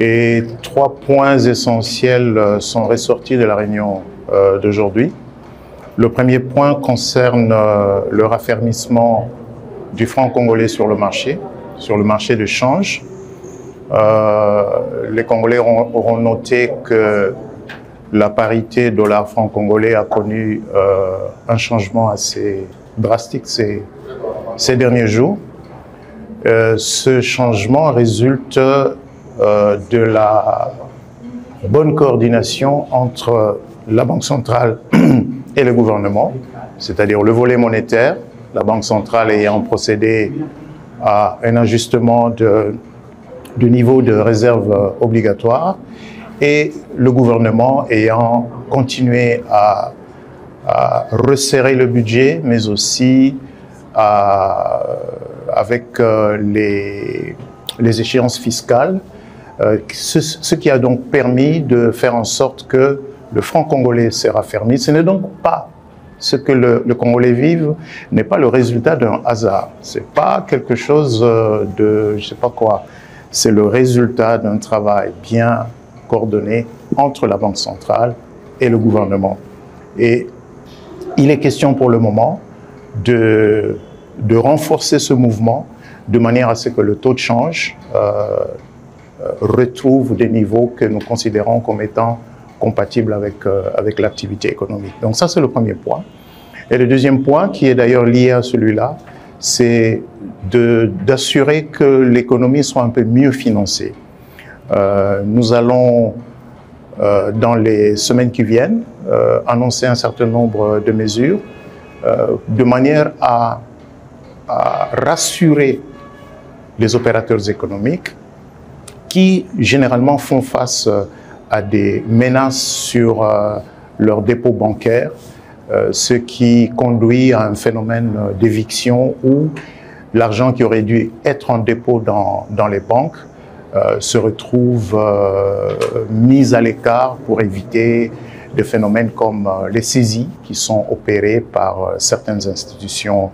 Et 3 points essentiels sont ressortis de la réunion d'aujourd'hui. Le premier point concerne le raffermissement du franc congolais sur le marché de change. Les Congolais auront noté que la parité dollar-franc congolais a connu un changement assez drastique ces derniers jours. Ce changement résulte de la bonne coordination entre la Banque centrale et le gouvernement, c'est-à-dire le volet monétaire, la Banque centrale ayant procédé à un ajustement du niveau de réserve obligatoire et le gouvernement ayant continué à resserrer le budget, mais aussi avec les échéances fiscales, ce qui a donc permis de faire en sorte que le franc congolais s'est raffermi. Ce n'est donc pas ce que le Congolais vive, n'est pas le résultat d'un hasard. C'est pas quelque chose de je sais pas quoi. C'est le résultat d'un travail bien coordonné entre la Banque centrale et le gouvernement. Et il est question pour le moment de renforcer ce mouvement de manière à ce que le taux de change retrouve des niveaux que nous considérons comme étant compatibles avec l'activité économique. Donc ça, c'est le premier point. Et le deuxième point, qui est d'ailleurs lié à celui-là, c'est d'assurer que l'économie soit un peu mieux financée. Nous allons, dans les semaines qui viennent, annoncer un certain nombre de mesures de manière à rassurer les opérateurs économiques qui, généralement, font face à des menaces sur leurs dépôts bancaires, ce qui conduit à un phénomène d'éviction où l'argent qui aurait dû être en dépôt dans les banques se retrouve mis à l'écart pour éviter des phénomènes comme les saisies qui sont opérées par certaines institutions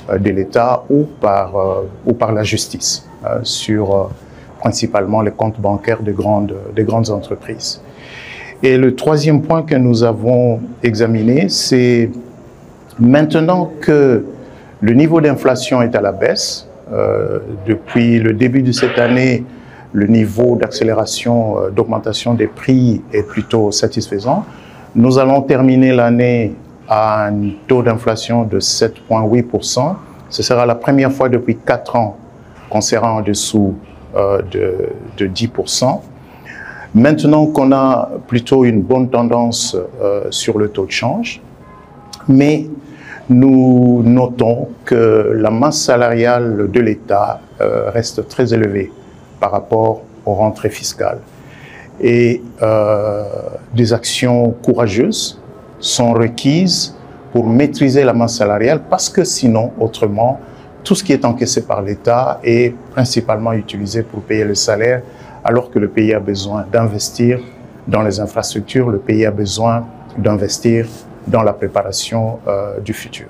de l'État ou par la justice sur principalement les comptes bancaires des grandes entreprises. Et le troisième point que nous avons examiné, c'est maintenant que le niveau d'inflation est à la baisse, depuis le début de cette année, le niveau d'accélération, d'augmentation des prix est plutôt satisfaisant. Nous allons terminer l'année à un taux d'inflation de 7,8%. Ce sera la première fois depuis 4 ans qu'on sera en dessous de 10%. Maintenant qu'on a plutôt une bonne tendance sur le taux de change, mais nous notons que la masse salariale de l'État reste très élevée par rapport aux rentrées fiscales. Et des actions courageuses sont requises pour maîtriser la masse salariale parce que sinon, autrement, tout ce qui est encaissé par l'État est principalement utilisé pour payer le salaire alors que le pays a besoin d'investir dans les infrastructures, le pays a besoin d'investir dans la préparation du futur.